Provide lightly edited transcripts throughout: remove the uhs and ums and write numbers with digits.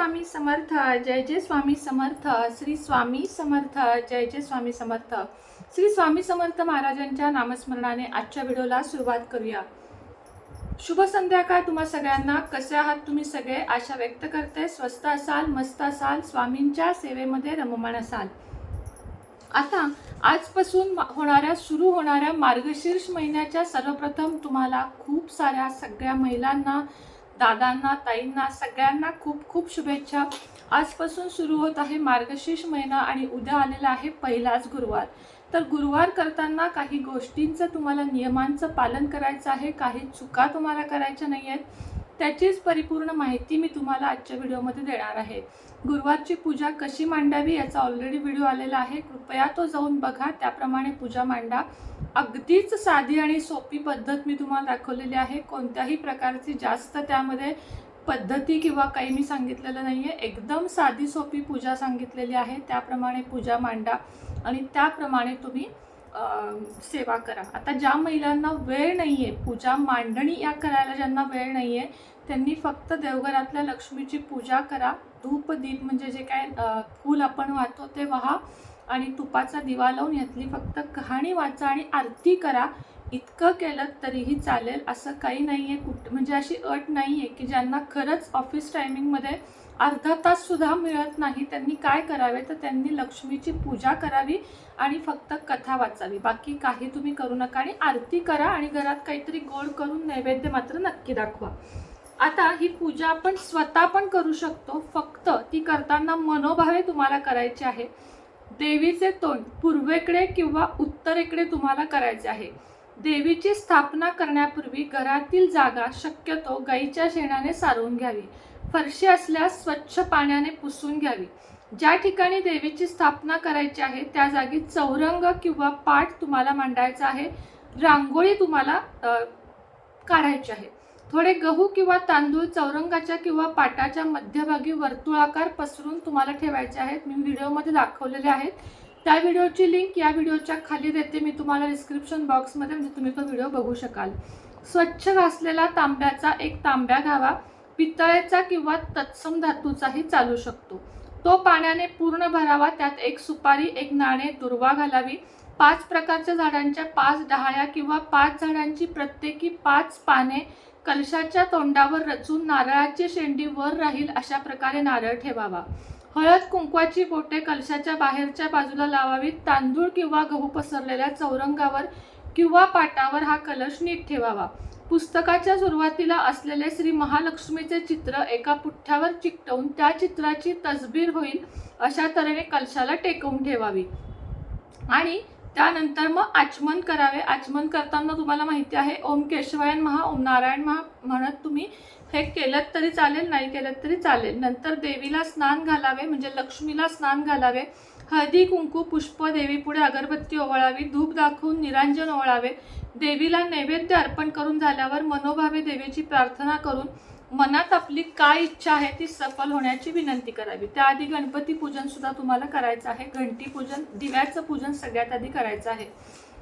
स्वामी समर्थ. जय जय स्वामी समर्थ. श्री स्वामी समर्थ. जय जय स्वामी समर्थ. श्री स्वामी समर्थ महाराजांच्या नामस्मरणाने आजच्या व्हिडिओला सुरुवात करूया. शुभ संध्याकाळ तुम्हा सगळ्यांना. कसे आहात तुम्ही सगळे? आशा व्यक्त करते स्वस्त असाल, मस्त असाल, स्वामींच्या सेवेमध्ये रममाण असाल. आता आजपासून सुरू होणाऱ्या मार्गशीर्ष महिन्याच्या सर्वप्रथम तुम्हाला खूप साऱ्या सगळ्या महिलांना, दादांना, ताईंना, सगळ्यांना खूप खूप शुभेच्छा. आजपासून सुरू होत आहे मार्गशीर्ष महिना आणि उद्या आलेला आहे पहिलाच गुरुवार. तर गुरुवार करताना काही गोष्टींचं तुम्हाला नियमांचं पालन करायचं आहे, काही चुका तुम्हाला करायच्या नाही आहेत. त्याचीच परिपूर्ण माहिती मी तुम्हाला आजच्या व्हिडिओमध्ये देणार आहे. गुरुवारची पूजा कशी मांडावी याचा ऑलरेडी व्हिडिओ आलेला आहे, कृपया तो जाऊन बघा. त्याप्रमाणे पूजा मांडा. अगदीच साधी आणि सोपी पद्धत मी तुम्हाला दाखवलेली आहे. कोणत्याही प्रकारची जास्त त्यामध्ये पद्धती किंवा काही मी सांगितलेलं नाही आहे. एकदम साधी सोपी पूजा सांगितलेली आहे. त्याप्रमाणे पूजा मांडा आणि त्याप्रमाणे तुम्ही सेवा करा. आता ज्या महिलांना वेळ नाही आहे पूजा मांडणी या करायला, ज्यांना वेळ नाही आहे त्यांनी फक्त देवघरातल्या लक्ष्मीची पूजा करा. धूप दीप म्हणजे जे काय फूल आपण वाहतो ते वाहा आणि तुपाचा दिवा लावून यातली फक्त कहाणी वाचा आणि आरती करा. इतकं केलं तरीही चालेल, असं काही नाही आहे. म्हणजे अशी अट नाही आहे की ज्यांना खरंच ऑफिस टायमिंगमध्ये अर्धा तास सुद्धा मिळत नाही त्यांनी काय करावे, तर त्यांनी लक्ष्मीची पूजा करावी आणि फक्त कथा वाचावी. बाकी काही तुम्ही करू नका आणि आरती करा आणि घरात काहीतरी गोड करून नैवेद्य मात्र नक्की दाखवा. आता ही पूजा आपण स्वतः पण करू शकतो, फक्त ती करताना मनोभावे तुम्हाला करायची आहे. देवीचे तोंड पूर्वेकडे किंवा उत्तरेकडे तुम्हाला करायचे आहे. देवीची स्थापना करण्यापूर्वी घरातील जागा शक्यतो गाईच्या शेणाने सारवून घ्यावी. फरशी असल्यास स्वच्छ पाण्याने पुसून घ्यावी. ज्या ठिकाणी देवीची स्थापना करायची आहे त्या जागी चौरंग किंवा पाट तुम्हाला मांडायचा आहे. रांगोळी तुम्हाला काढायची आहे. थोडे गहू किंवा तांदूळ चौरंगाच्या किंवा पाटाच्या मध्यभागी वर्तुळाकार पसरून तुम्हाला ठेवायचे आहेत. मी व्हिडिओमध्ये दाखवलेले आहेत. त्या व्हिडिओची लिंक या व्हिडिओच्या खाली देते मी तुम्हाला डिस्क्रिप्शन बॉक्समध्ये, म्हणजे तुम्ही तो व्हिडिओ बघू शकाल. स्वच्छ घासलेला तांब्याचा एक तांब्या घ्यावा. पितळेचा किंवा तत्सम धातूचाही चालू शकतो. तो पाण्याने पूर्ण भरावा. त्यात एक सुपारी, एक नाणे, दुर्वा घालावी. 5 प्रकारच्या झाडांच्या 5 डहाळ्या किंवा 5 झाडांची प्रत्येकी 5 पाने कलशाच्या तोंडावर रचून नारळाची शेंडी वर राहील अशा प्रकारे नारळ ठेवावा. हळद कुंकवाची बोटे कलशाच्या बाहेरच्या बाजूला लावावीत. तांदूळ किंवा गहू पसरलेल्या चौरंगावर किंवा पाटावर हा कलश नीट ठेवावा. पुस्तकाच्या सुरुवातीला असलेले श्री महालक्ष्मीचे चित्र एका पुठ्ठ्यावर चिकटवून त्या चित्राची तसबीर होईल अशा तऱ्हेने कलशाला टेकवून ठेवावी आणि त्यानंतर मग आचमन करावे. आचमन करताना तुम्हाला माहिती आहे ओम केशवायन महा, ओम नारायण महा म्हणत तुम्ही हे केलं तरी चालेल, नाही केलं तरी चालेल. नंतर देवीला स्नान घालावे, म्हणजे लक्ष्मीला स्नान घालावे. हळदी कुंकू पुष्प देवीपुढे अगरबत्ती ओवाळावी. धूप दाखवून निरांजन ओवाळावे. देवीला नैवेद्य अर्पण करून झाल्यावर मनोभावे देवीची प्रार्थना करून मनात आपली काय इच्छा आहे ती सफल होण्याची विनंती करावी. त्याआधी गणपती पूजन सुद्धा तुम्हाला करायचं आहे. घंटी पूजन, दिव्याचं पूजन सगळ्यात आधी करायचं आहे.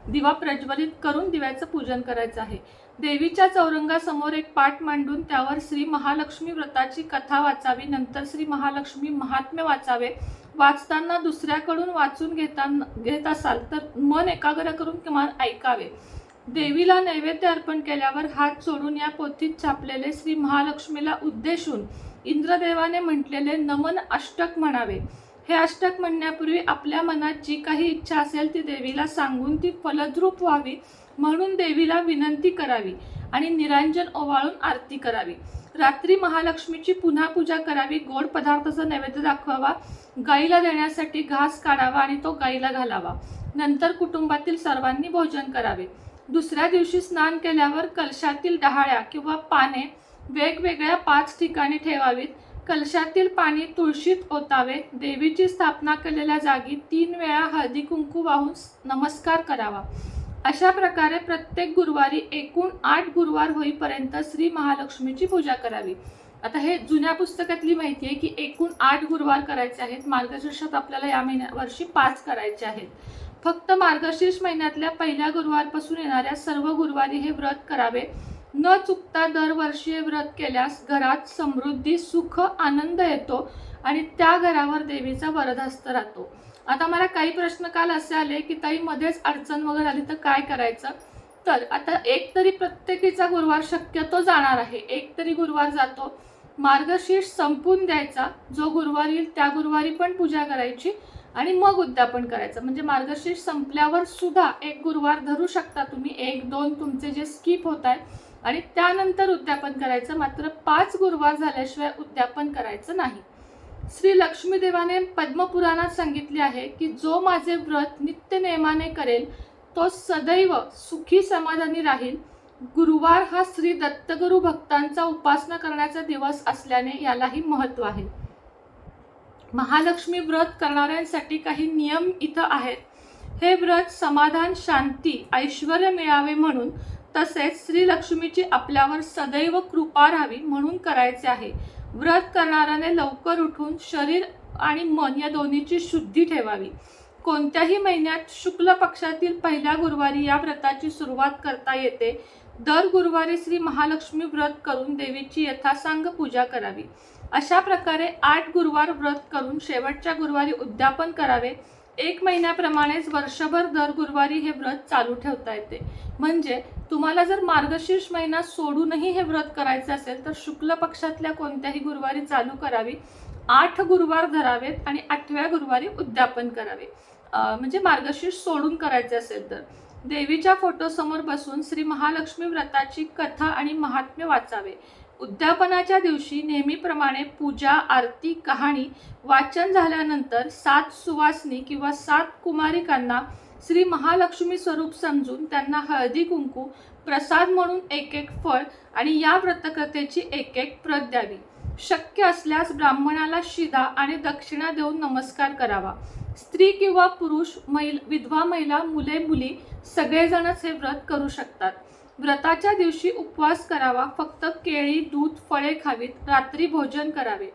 दिवा प्रज्वलित करून दिव्याचं पूजन करायचं आहे. देवीच्या चौरंगासमोर एक पाट मांडून त्यावर श्री महालक्ष्मी व्रताची कथा वाचावी. नंतर श्री महालक्ष्मी महात्म्य वाचावे. वाचताना दुसऱ्याकडून वाचून घेत असाल तर मन एकाग्र करून किमान ऐकावे. देवीला नैवेद्य अर्पण केल्यावर हात जोडून या पोथीत छापलेले श्री महालक्ष्मीला उद्देशून इंद्रदेवाने म्हटलेले नमन अष्टक म्हणावे. हे अष्टक म्हणण्यापूर्वी आपल्या मनात जी काही इच्छा असेल ती देवीला सांगून ती फलद्रूप व्हावी म्हणून देवीला विनंती करावी आणि निरांजन ओवाळून आरती करावी. रात्री महालक्ष्मीची पुन्हा पूजा करावी. गोड पदार्थाचा नैवेद्य दाखवावा. गाईला देण्यासाठी घास काढावा आणि तो गाईला घालावा. नंतर कुटुंबातील सर्वांनी भोजन करावे. दुसऱ्या दिवशी स्नान केल्यावर कलशातील डहाळ्या किंवा पाने वेगवेगळ्या 5 ठिकाणी ठेवावीत. कलशातील पाणी तुळशीत ओतावे. देवीची स्थापना केलेल्या जागी 3 वेळा हळदी कुंकू वाहून नमस्कार करावा. अशा प्रकारे प्रत्येक गुरुवारी एकूण 8 गुरुवार होईपर्यंत श्री महालक्ष्मीची पूजा करावी. आता हे जुन्या पुस्तकातली माहिती आहे की एकूण 8 गुरुवार करायचे आहेत. मार्गशीर्षात आपल्याला या वर्षी 5 करायचे आहेत. फक्त मार्गशीर्ष महिन्यातल्या पहिल्या गुरुवारपासून येणाऱ्या सर्व गुरुवारी हे व्रत करावे. न चुकता दरवर्षी हे व्रत केल्यास घरात समृद्धी, सुख, आनंद येतो आणि त्या घरावर देवीचा वरदहस्त राहतो. आता मला काही प्रश्न काल असे आले की ताई मध्येच अडचण वगैरे आली तर काय करायचं? तर आता एक तरी प्रत्येकीचा गुरुवार शक्यतो जाणार आहे, एक तरी गुरुवार जातो. मार्गशीर्ष संपून द्यायचा, जो गुरुवार येईल त्या गुरुवारी पण पूजा करायची आणि मग उद्यापन करायचं. म्हणजे मार्गशीर्ष संपल्यावर सुद्धा एक गुरुवार धरू शकता तुम्ही, 1-2 तुमचे जे स्किप होत आहे आणि त्यानंतर उद्यापन करायचं. मात्र 5 गुरुवार झाल्याशिवाय उद्यापन करायचं नाही. श्री लक्ष्मी देवाने पद्मपुराणात सांगितले आहे की जो माझे व्रत नित्य नेमाने करेल तो सदैव सुखी समाधानी राहील. गुरुवार हा श्री दत्तगुरु भक्तांचा उपासना करण्याचा दिवस असल्याने यालाही महत्त्व आहे. महालक्ष्मी व्रत करणाऱ्यांसाठी काही नियम इथं आहेत. हे व्रत समाधान, शांती, ऐश्वर्य मिळावे म्हणून, तसेच श्री लक्ष्मीची आपल्यावर सदैव कृपा राहावी म्हणून करायचे आहे. व्रत करणाऱ्याने लवकर उठून शरीर आणि मन या दोन्हीची शुद्धी ठेवावी. कोणत्याही महिन्यात शुक्ल पक्षातील पहिल्या गुरुवारी या व्रताची सुरुवात करता येते. दर गुरुवारी श्री महालक्ष्मी व्रत करून देवीची यथासांग पूजा करावी. अशा प्रकारे 8 गुरुवार व्रत करून शेवटच्या गुरुवारी उद्यापन करावे. 1 महिन्याप्रमाणेच वर्षभर दर गुरुवारी हे व्रत चालू ठेवता येते. म्हणजे तुम्हाला जर मार्गशीर्ष महिना सोडूनही हे व्रत करायचे असेल तर शुक्ल पक्षातल्या कोणत्याही गुरुवारी चालू करावी. 8 गुरुवार धरावेत आणि 8व्या गुरुवारी उद्यापन करावे. म्हणजे मार्गशीर्ष सोडून करायचे असेल तर देवीच्या फोटोसमोर बसून श्री महालक्ष्मी व्रताची कथा आणि महात्म्य वाचावे. उद्यापनाच्या दिवशी नेहमीप्रमाणे पूजा, आरती, कहाणी वाचन झाल्यानंतर 7 सुवासिनी किंवा 7 कुमारिकांना श्री महालक्ष्मी स्वरूप समजून त्यांना हळदी कुंकू, प्रसाद म्हणून 1-1 फळ आणि या व्रतकथेची 1-1 प्रत द्यावी. शक्य असल्यास ब्राह्मणाला शिदा आणि दक्षिणा देऊन नमस्कार करावा. स्त्री किंवा पुरुष, विधवा महिला, मुले मुली सगळेजणच हे व्रत करू शकतात. व्रताच्या दिवशी उपवास करावा. फक्त केळी, दूध, फळे खावीत. रात्री भोजन करावे.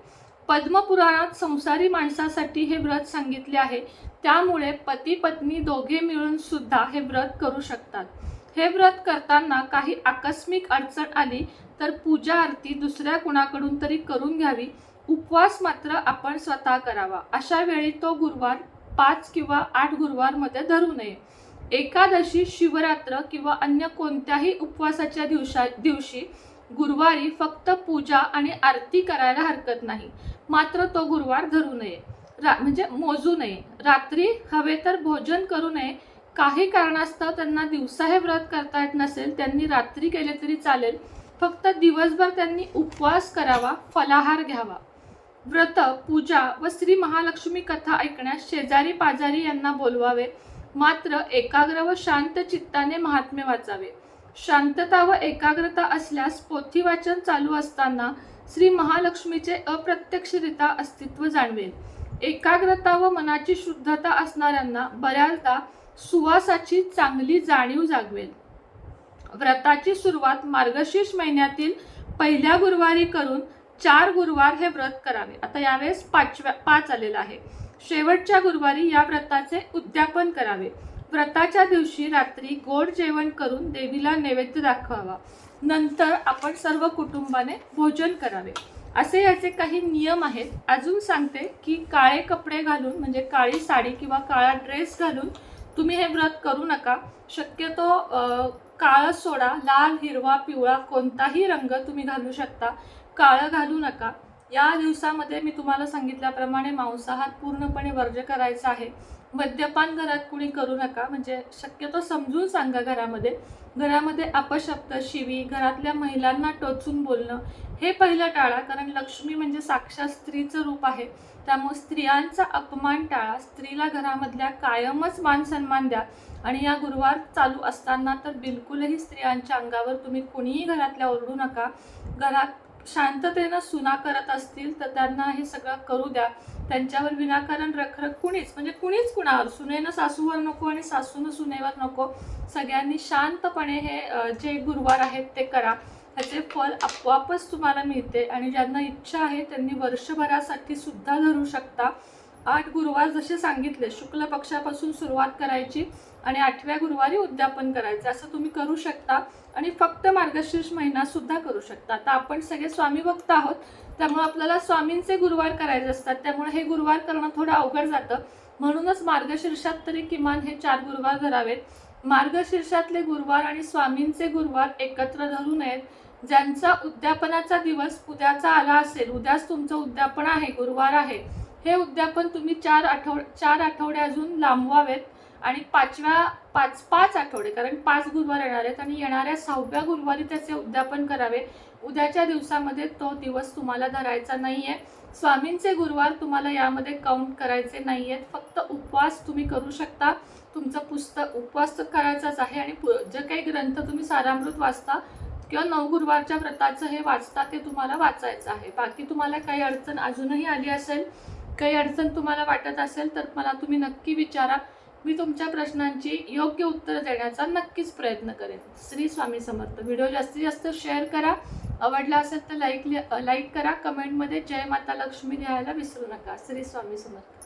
पद्मपुराणात संसारी माणसासाठी हे व्रत सांगितले आहे. त्यामुळे पती पत्नी दोघे मिळून सुद्धा हे व्रत करू शकतात. हे व्रत करताना काही आकस्मिक अडचण आली तर पूजा आरती दुसऱ्या कुणाकडून तरी करून घ्यावी. उपवास मात्र आपण स्वतः करावा. अशा वेळी तो गुरुवार 5 किंवा 8 गुरुवार मध्ये धरू नये. एकादशी, शिवरात्र किंवा अन्य कोणत्याही उपवासाच्या दिवशी गुरुवारी फक्त पूजा आणि आरती करायला हरकत नाही. मात्र तो गुरुवार धरू नये, म्हणजे मोजू नये. रात्री हवे तर भोजन करू नये. काही कारणास्तव त्यांना दिवसा हे व्रत करता येत नसेल त्यांनी रात्री केले तरी चालेल. फक्त दिवसभर त्यांनी उपवास करावा, फलाहार घ्यावा. व्रत, पूजा व श्री महालक्ष्मी कथा ऐकण्यास शेजारी पाजारी यांना बोलवावे. मात्र एकाग्र व शांत चित्ताने महात्म्य वाचावे. शांतता व एकाग्रता असल्यास पोथी वाचन चालू असताना श्री महालक्ष्मीचे अप्रत्यक्षरित्या अस्तित्व जाणवेल. एकाग्रता व मनाची शुद्धता असणाऱ्यांना बऱ्याचदा सुवासाची चांगली जाणीव जागवेल. व्रताची सुरुवात मार्गशीर्ष महिन्यातील पहिल्या गुरुवारी करून 4 गुरुवार हे व्रत करावे. आता यावेळेस 5 आलेला आहे. शेवटच्या गुरुवारी या व्रताचे उद्यापन करावे. व्रताच्या दिवशी रात्री गोड जेवण करून देवीला नैवेद्य दाखवावा. नंतर आपण सर्व कुटुंबाने भोजन करावे. असे याचे काही नियम आहेत. अजून सांगते की काळे कपडे घालून, म्हणजे काळी साडी किंवा काळा ड्रेस घालून तुम्ही हे व्रत करू नका. शक्यतो काळं सोडा. लाल, हिरवा, पिवळा कोणताही रंग तुम्ही घालू शकता. काळं घालू नका. या दिवसामध्ये मी तुम्हाला सांगितल्याप्रमाणे मांसाहार पूर्णपणे वर्ज्य करायचा आहे. मद्यपान घरात कुणी करू नका. म्हणजे शक्यतो समजून सांगा. घरामध्ये अपशब्द, शिवी, घरातल्या महिलांना टोचून बोलणं हे पहिलं टाळा. कारण लक्ष्मी म्हणजे साक्षात स्त्रीचं रूप आहे. त्यामुळे स्त्रियांचा अपमान टाळा. स्त्रीला घरामधल्या कायमच मान सन्मान द्या. आणि या गुरुवार चालू असताना तर बिलकुलही स्त्रियांच्या अंगावर तुम्ही कुणीही घरातल्या ओरडू नका. घरात शांततेनं सुना करत असतील तर त्यांना हे सगळं करू द्या. त्यांच्यावर विनाकारण रखरख कुणीच कुणावर, सुनेनं सासूवर नको आणि सासूनं सुनेवर नको. सगळ्यांनी शांतपणे हे जे गुरुवार आहेत ते करा. ह्याचे फल आपोआपच तुम्हाला मिळते. आणि ज्यांना इच्छा आहे त्यांनी वर्षभरासाठी सुद्धा धरू शकता. 8 गुरुवार जसे सांगितले शुक्ल पक्षापासून सुरुवात करायची आणि 8व्या गुरुवारी उद्यापन करायचं, असं तुम्ही करू शकता. आणि फक्त मार्गशीर्ष महिना सुद्धा करू शकता. आता आपण सगळे स्वामी भक्त आहोत, त्यामुळे आपल्याला स्वामींचे गुरुवार करायचे असतात, त्यामुळे हे गुरुवार करणं थोडं अवघड जातं. म्हणूनच मार्गशीर्षात तरी किमान हे 4 गुरुवार धरावेत. मार्गशीर्षातले गुरुवार आणि स्वामींचे गुरुवार एकत्र धरू नयेत. ज्यांचा उद्यापनाचा दिवस उद्याचा आला असेल, उद्याच तुमचं उद्यापन आहे, गुरुवार आहे, हे उद्यापन तुम्ही 4 आठवडे अजून लांबवावेत. आणि 5 आठवडे, कारण 5 गुरुवार येणार आहेत आणि येणाऱ्या 6व्या गुरुवारी त्याचे उद्यापन करावे. उद्याच्या दिवसामध्ये तो दिवस तुम्हाला धरायचा नाहीये. स्वामींचे गुरुवार तुम्हाला यामध्ये काउंट करायचे नाहीयेत. फक्त उपवास तुम्ही करू शकता. तुमचं पुस्तक उपवास तर करायचाच आहे आणि जे काही ग्रंथ तुम्ही सारामृत वाचता किंवा 9 गुरुवारच्या व्रताचं हे वाचता ते तुम्हाला वाचायचं आहे. बाकी तुम्हाला काही अडचण अजूनही आली असेल, काही अडचण तुम्हाला वाटत असेल तर मला तुम्ही नक्की विचारा. मी तुमच्या प्रश्नांची योग्य उत्तर देण्याचा नक्कीच प्रयत्न करेन. श्री स्वामी समर्थ. व्हिडिओ जास्तीत जास्त शेअर करा. आवडला असेल तर लाईक करा. कमेंटमध्ये जय माता लक्ष्मी लिहायला विसरू नका. श्री स्वामी समर्थ.